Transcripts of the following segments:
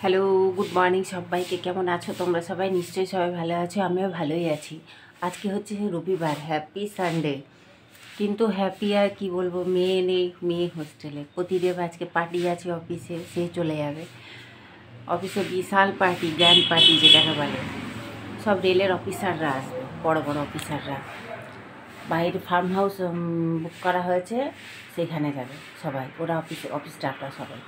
Hello, good morning সবাইকে। কেমন আছো তোমরা সবাই? নিশ্চয়ই সবাই ভালো আছো, আমিও ভালোই আছি। আজকে হচ্ছে রবিবার, হ্যাপি সানডে। কিন্তু হ্যাপি আর কি বলবো, মেয়ে নেই, মেয়ে হোস্টেলে। প্রতিদেব আজকে পার্টি আছে অফিসে, সে চলে যাবে অফিসে। বিশাল পার্টি, গ্র্যান্ড পার্টি যেটাকে বলে। সব রেলের অফিসাররা আসবে, বড় বড় অফিসাররা। বাইরে ফার্ম হাউস বুক করা হয়েছে, সেখানে যাবে সবাই, ওরা অফিস স্টাফরা সবাই।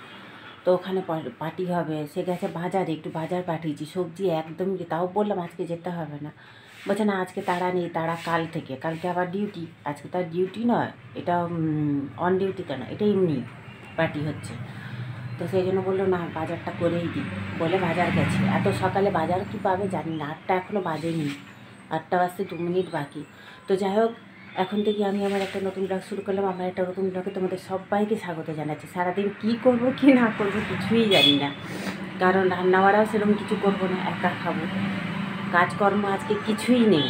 তো ওখানে পার্টি হবে। সে গেছে বাজারে, একটু বাজার পাঠিয়েছি, সবজি একদম। তাও বললাম আজকে যেতে হবে না, বলছে না আজকে তাড়া নেই, তাড়া কাল থেকে, কালকে আবার ডিউটি। আজকে তার ডিউটি নয়, এটা অন ডিউটিতে না, এটা এমনি পার্টি হচ্ছে। তো সেই জন্য বললো না বাজারটা করেই দিই, বলে বাজার গেছে। এত সকালে বাজার কী পাবে জানি না, 8টা এখনও বাজেনি, 8টা বাজতে 2 মিনিট বাকি। তো যাই হোক, এখন থেকে আমি আমার একটা নতুন ব্লগ শুরু করলাম। আমার একটা নতুন ব্লগে তোমাদের সবাইকে স্বাগত জানাচ্ছি। সারাদিন কী করবো কি না করবো কিছুই জানি না, কারণ রান্নাবাড়াও সেরকম কিছু করবো না, একা খাবো। কাজকর্ম আজকে কিছুই নেই,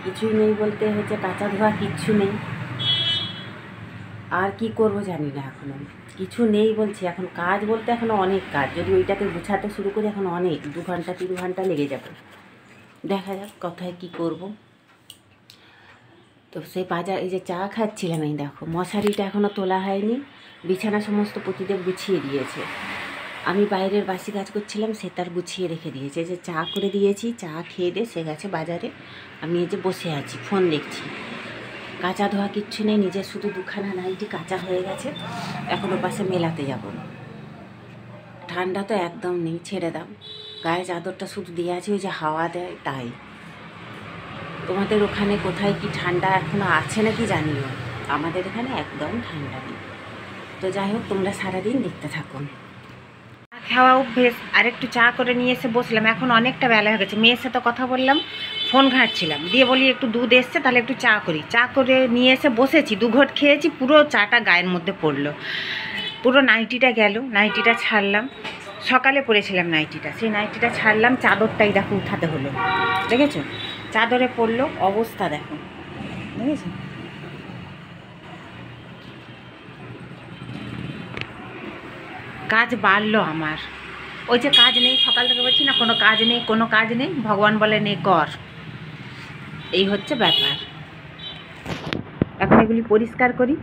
কিছুই নেই বলতে হচ্ছে কাঁচা ধোয়া কিচ্ছু নেই। আর কি করব জানি না, এখনও কিছু নেই বলছি। এখন কাজ বলতে এখনও অনেক কাজ, যদি ওইটাকে গুছাতে শুরু করি এখন অনেক 2 ঘন্টা 3 ঘন্টা লেগে যাবে। দেখা যাক কোথায় কী করব। তো সেই বাজার, এই যে চা খাচ্ছিলাম, এই দেখো মশারিটা এখনও তোলা হয়নি, বিছানা সমস্ত প্রতিদেব গুছিয়ে দিয়েছে। আমি বাইরের বাসি কাজ করছিলাম, সে তার গুছিয়ে রেখে দিয়েছে। যে চা করে দিয়েছি, চা খেয়ে দিয়ে সে গেছে বাজারে। আমি এই যে বসে আছি, ফোন দেখছি। কাঁচা ধোয়া কিচ্ছু নেই, নিজের শুধু 2খানা নাইটি কাঁচা হয়ে গেছে, এখনও পাশে মেলাতে যাব। ঠান্ডা তো একদম নেই, ছেড়ে দাও। গায়ে চাদরটা শুধু দিয়ে আছে, ওই যে হাওয়া দেয় তাই। তোমাদের ওখানে কোথায় কি ঠান্ডা এখনও আছে নাকি জানিও, আমাদের এখানে একদম ঠান্ডা নেই। তো যাই হোক, তোমরা সারাদিন দেখতে থাকুন। খাওয়া অভ্যেস, আরেকটু চা করে নিয়ে এসে বসলাম। এখন অনেকটা বেলা হয়ে গেছে, মেয়ের সাথে কথা বললাম, ফোন ঘাঁটছিলাম, দিয়ে বলি একটু দুধ এসছে, তাহলে একটু চা করি। চা করে নিয়ে এসে বসেছি, 2 ঘট খেয়েছি, পুরো চাটা গায়ের মধ্যে পড়লো, পুরো নাইটিটা গেল। নাইটিটা ছাড়লাম, সকালে পরেছিলাম নাইটিটা, সেই নাইটিটা ছাড়লাম, চাদরটাই দেখো উঠাতে হলো, দেখেছো? চাদরে পড়লো, অবস্থা দেখো, দেখেছো? কাজ বাড়লো আমার। ওই যে কাজ নেই, সকাল থেকে বলছি না কোনো কাজ নেই, কোনো কাজ নেই, ভগবান বলে নে কর, এই হচ্ছে ব্যাপার। এখন এগুলি পরিষ্কার করি।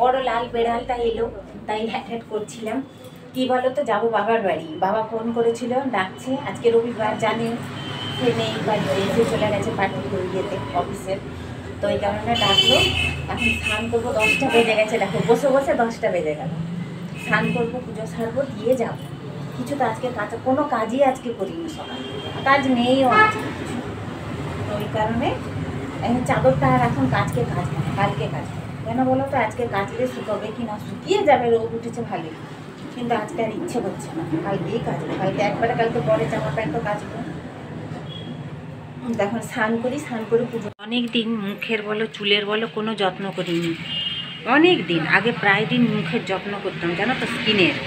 বড় লাল বেড়ালটা এলো, তাই হ্যাট করছিলাম। কি বলো তো, যাবো বাবার বাড়ি। বাবা ফোন করেছিল, ডাকছে, আজকে রবিবার জানে, সে নেই বাড়িতে, এসে চলে গেছে পার্টি ইয়েতে অফিসের। তো এই কারণে ডাকলো। এখন স্নান করবো, 10টা বেজে গেছে, দেখো বসে বসে 10টা বেজে গেল। স্নান করবো, পুজো সারবো, দিয়ে যাবো। কিছু তো আজকে কাজ, কোনো কাজই আজকে করিনি, সকাল কাজ নেইও আজকে কিছু। তো ওই কারণে এখন চাদরটা আর এখন কাজকে কাজ না, কালকে কাজ। কেন বলো তো, আজকে কাচলে শুকাবে কি না, শুকিয়ে যাবে, রোদ উঠেছে ভালোই, কিন্তু আজকে আর ইচ্ছে করছে না, কালকেই কাচবো। কালকে পরে জামা প্যান্টও কাচবো। এখন স্নান করি, স্নান করে পুজো। অনেক দিন মুখের বলো চুলের বলো কোনো যত্ন করিনি, অনেক দিন আগে প্রায় দিন মুখের যত্ন করতাম, জানো তো, স্কিনের।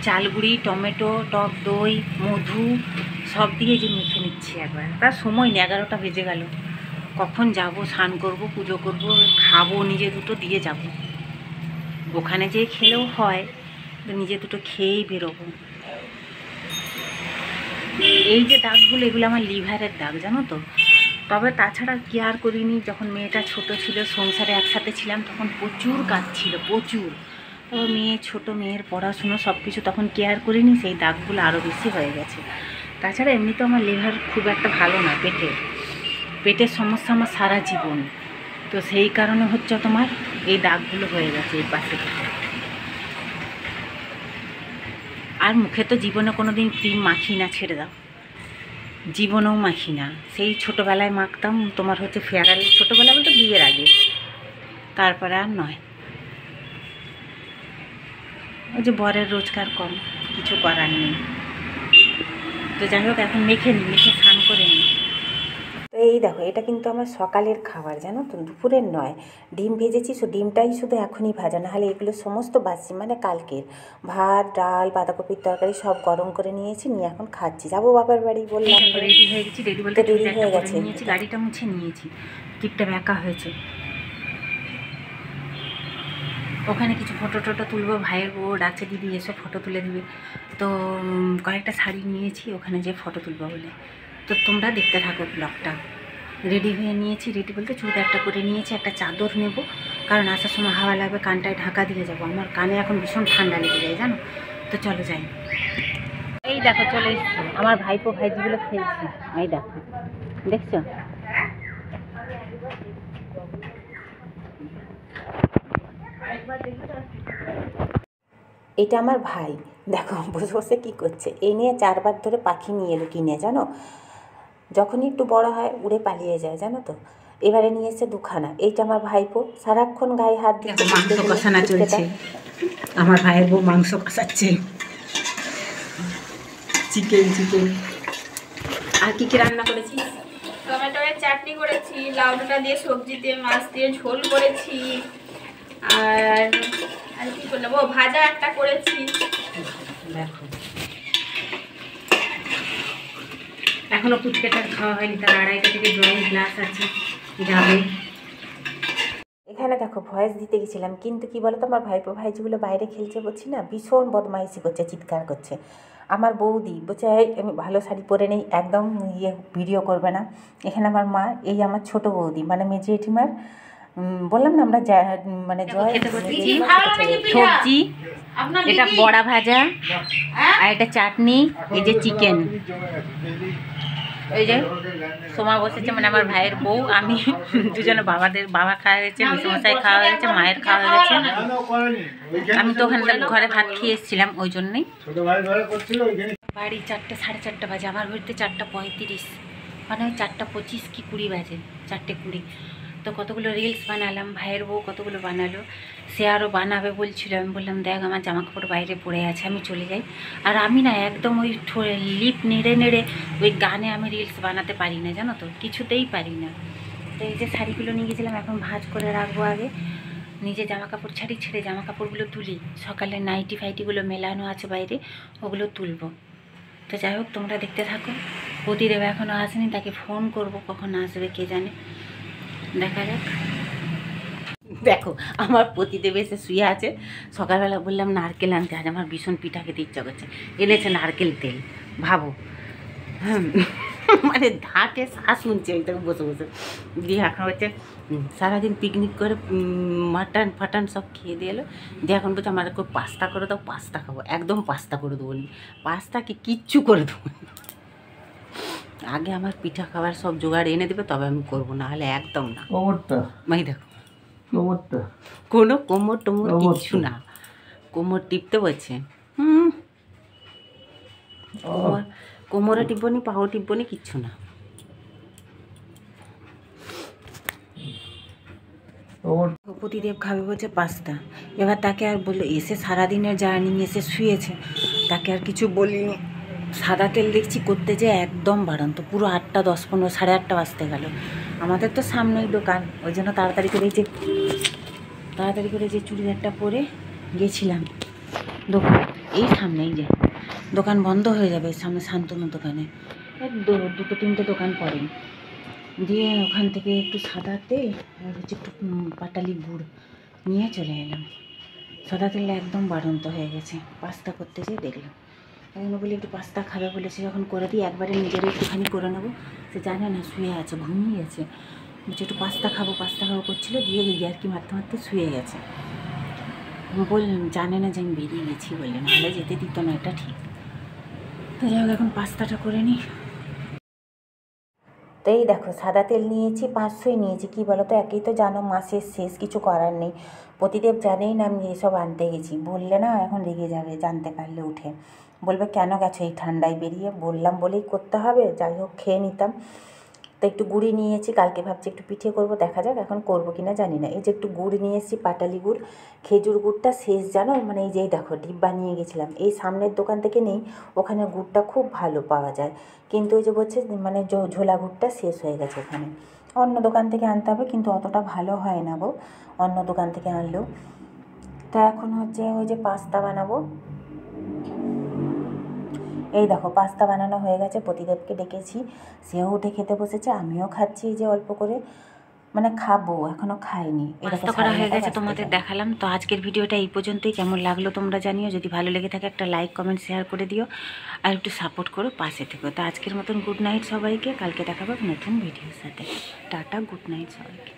চালগুড়ি, টমেটো, টক দই, মধু সব দিয়ে যে মেখে নিচ্ছি একবার। তার সময় নেই, 11টা বেজে গেল। কখন যাব, স্নান করব, পুজো করব, খাবো, নিজে দুটো দিয়ে যাব। ওখানে যেয়ে খেলেও হয়, নিজে দুটো খেয়েই বেরোবো। এই যে দাগগুলো, এগুলো আমার লিভারের দাগ, জানো তো। তবে তাছাড়া কেয়ার করিনি। যখন মেয়েটা ছোট ছিল, সংসারে একসাথে ছিলাম, তখন প্রচুর কাজ ছিল, প্রচুর। তবে ছোট মেয়ের পড়াশুনো সব কিছু তখন কেয়ার করিনি, সেই দাগগুলো আরও বেশি হয়ে গেছে। তাছাড়া এমনি তো আমার লিভার খুব একটা ভালো না, পেটের সমস্যা আমার সারা জীবন। তো সেই কারণে হচ্ছে তোমার এই দাগগুলো হয়ে গেছে এই পাশে থেকে। আর মুখে তো জীবনে কোনো দিন ক্রিম মাখি না, ছেড়ে দাও, জীবনেও মাখি না। সেই ছোটোবেলায় মাখতাম, তোমার হচ্ছে ফেয়ারাল, ছোটোবেলা বলতে বিয়ের আগে, তারপরে আর নয়। ওই যে বরের রোজগার কম, কিছু করার নেই। তো যাই হোক এখন মেখে স্নান করে নিই। তো এই দেখো, এটা কিন্তু আমার সকালের খাবার, জানো তো, দুপুরের নয়। ডিম ভেজেছি, ডিমটাই শুধু এখনই ভাজা, নাহলে এগুলো সমস্ত বাসি, মানে কালকের ভাত, ডাল, বাঁধাকপির তরকারি সব গরম করে নিয়েছি, নিয়ে এখন খাচ্ছি। যাবো বাবার বাড়ি, বললাম রেডি হয়ে গেছি। রেডি বলতে দেরি হয়ে গেছে, নিয়েছি গাড়িটা মুছে নিয়েছি, টিপটা ব্যাকা হয়েছে। ওখানে কিছু ফটো টটো তুলবো, ভাইয়ের বউ ডাকছে, দিদি এসে ফটো তুলে দিবে। তো কয়েকটা শাড়ি নিয়েছি ওখানে যে ফটো তুলবো বলে। তো তোমরা দেখতে থাকো ব্লগটা। রেডি হয়ে নিয়েছি, রেডি বলতে চুড়িদারটা করে নিয়েছি, একটা চাদর নেব, কারণ আসার সময় হাওয়া লাগবে, কানটায় ঢাকা দিয়ে যাবো। আমার কানে এখন ভীষণ ঠান্ডা লেগে যায়, জানো তো। চলো যাই। এই দেখো চলে এসছি, আমার ভাইপো ভাইজিগুলো খেলছি। এই দেখো, দেখছো? এটা আমার ভাই, দেখো বসে বসে কী করছে। এই নিয়ে 4 বার ধরে পাখি নিয়ে এলো কিনে, জানো। যখনই একটু বড় হয় উড়ে পালিয়ে যায়, জানো তো। এবারে নিয়ে এসে 2খানা। এইটা আমার ভাইপো, সারাক্ষণ গায়ে হাত দিয়ে মাংস কষানো চলছে। আমার ভাইয়ের বউ মাংস কষাচ্ছে, চিকেন। আর কি কি রান্না করেছি? টমেটোর চাটনি করেছি, লাউ ডাঁটা দিয়ে, সবজি দিয়ে, মাছ দিয়ে ঝোল করেছি, আর আর কি করলাম, ও ভাজা একটা করেছি। দেখো এখনো পুচকেটার খাওয়া হয়নি, তার 2:30 থেকে ড্রয়িং ক্লাস আছে, যাবে। এখানে দেখো ভয়েস দিতে গেছিলাম, কিন্তু কি বলতো, আমার ভাইপো ভাইজিগুলো বাইরে খেলছে, বলছি না, ভীষণ বদমাইশি করছে, চিৎকার করছে। আমার বৌদি বলছে, এই আমি ভালো শাড়ি পরে নেই, একদম ভিডিও করবে না। এখানে আমার মা, এই আমার ছোট বৌদি, মানে মেজি জেঠিমার, বললাম না আমরা মানে জয় সবজি, এটা বড়া ভাজা, আর এটা চাটনি, এই যে চিকেন। ওই যে সোমা বসেছে, মানে আমার ভাইয়ের বউ, আমি, দুজনে বাবা খাওয়া হয়েছে, মেসোমশাই খাওয়া হয়েছে, মায়ের খাওয়া হয়েছে। আমি তো ওখানে ঘরে ভাত খেয়ে এসেছিলাম, ওই জন্যই। বাড়ি 4টে 4:30 বাজে, আমার বাড়িতে 4:35, মানে ওই 4:25 কি 20 বাজে, 4:20। তো কতগুলো রিলস বানালাম, ভাইয়ের বউ কতগুলো বানালো, সে আরও বানাবে বলছিল। আমি বললাম, দেখ আমার জামা কাপড় বাইরে পড়ে আছে, আমি চলে যাই। আর আমি না একদম ওই লিপ নেড়ে ওই গানে আমি রিলস বানাতে পারি না, জানো তো, কিছুতেই পারি না। তো এই যে শাড়িগুলো নিয়ে গেছিলাম, এখন ভাঁজ করে রাখবো আগে। নিজে জামা কাপড় ছেড়ে জামা কাপড়গুলো তুলি, সকালে নাইটি ফাইটিগুলো মেলানো আছে বাইরে, ওগুলো তুলবো। তো যাই হোক, তোমরা দেখতে থাকো। প্রতিদেব এখনও আসেনি, তাকে ফোন করব, কখন আসবে কে জানে, দেখা যাক। দেখো আমার প্রতিদেব এসে শুয়ে আছে। সকালবেলা বললাম নারকেল আনতে, আজ আমার ভীষণ পিঠা খেতে ইচ্ছা করছে, এনেছে নারকেল তেল, ভাবো। মানে ধাকে শ্বাস শুনছে ওই তখন বসে বসে। দিয়ে এখন হচ্ছে সারাদিন পিকনিক করে মাটন ফাটান সব খেয়ে দিয়ে এলো, দিয়ে এখন বলছে আমার খুব পাস্তা করে দাও, পাস্তা খাবো। একদম পাস্তা করে দেবো নি, পাস্তাকে কিচ্ছু করে দেবো। আগে আমার পিঠা খাবার সব জোগাড় এনে দেবে, তবে আমি করবো, না হলে একদম না। মাই দেখো কোনো কোমর টোমর কিচ্ছু না, কোমর টিপতে বলছে। কোমরে টিপবো নি, পাও টিপবো নি, কিচ্ছু না। প্রতিদেব খাবে বলছে পাস্তা। এবার তাকে আর বললো, এসে সারাদিনের জার্নি এসে শুয়েছে, তাকে আর কিছু বলিনি। সাদা তেল দেখছি করতে যে একদম বাড়ন্ত, পুরো 8টা 10 15 8:30 বাজতে গেল। আমাদের তো সামনেই দোকান, ওই জন্য তাড়াতাড়ি করে যে চুড়িদারটা পরে গেছিলাম দোকান, এই সামনেই যে দোকান বন্ধ হয়ে যাবে, সামনে শান্তনু দোকানে 2-3টে দোকান পরে। দিয়ে ওখান থেকে একটু সাদা তেল আর হচ্ছে একটু পাটালি গুড় নিয়ে চলে এলাম। সাদা তেলটা একদম বাড়ন্ত হয়ে গেছে, পাস্তা করতে যেয়ে দেখলাম। এখন বলি একটু পাস্তা খাবে বলেছে, যখন করে দিই একবারে নিজেরা একটুখানি করে নেবো। সে জানে না, শুয়ে আছে, ঘুমিয়ে গেছে। বলছে একটু পাস্তা খাবো করছিলো, দিয়ে ইয়ার্কি মারতে শুয়ে গেছে। বললাম জানে না যে আমি বেরিয়ে গেছি বলে, নাহলে যেতে দিত না, এটা ঠিক। তো যাই হোক, এখন পাস্তাটা করে নিই। তো এই দেখো সাদা তেল নিয়েছি, 500ই নিয়েছি। কী বলো তো, একেই তো জানো মাসের শেষ, কিছু করার নেই। প্রতিদেব জানেই না আমি এসব আনতে গেছি, বললে না এখন রেগে যাবে, জানতে পারলে উঠে বলবে কেন গেছো এই ঠান্ডায় বেরিয়ে। বললাম বলেই করতে হবে, যাই হোক খেয়ে নিতাম। তো একটু গুড়ি নিয়েছি, কালকে ভাবছি একটু পিঠে করব, দেখা যাক এখন করবো কিনা জানি না। এই যে একটু গুড় নিয়ে এসেছি, পাটালি গুড়। খেজুর গুড়টা শেষ জানো, মানে এই যেই দেখো ডিব্বা নিয়ে গেছিলাম, এই সামনের দোকান থেকে নেই, ওখানে গুড়টা খুব ভালো পাওয়া যায়, কিন্তু ওই যে বলছে মানে ঝোলা গুড়টা শেষ হয়ে গেছে ওখানে, অন্য দোকান থেকে আনতে হবে, কিন্তু অতটা ভালো হয় না গো অন্য দোকান থেকে আনলেও। তা এখন হচ্ছে ওই যে পাস্তা বানাবো। এই দেখো পাস্তা বানানো হয়ে গেছে, প্রতিদেবকে ডেকেছি, সেও উঠে খেতে বসেছে, আমিও খাচ্ছি এই যে অল্প করে, মানে খাবো, এখনো খাইনি। পাস্তা করা হয়ে গেছে, তোমাদের দেখালাম। তো আজকের ভিডিওটা এই পর্যন্তই। কেমন লাগলো তোমরা জানিও, যদি ভালো লেগে থাকে একটা লাইক কমেন্ট শেয়ার করে দিও, আর একটু সাপোর্ট করো, পাশে থেকো। তো আজকের মতন গুড নাইট সবাইকে, কালকে দেখাবো নতুন ভিডিওর সাথে। টাটা, গুড নাইট সবাইকে।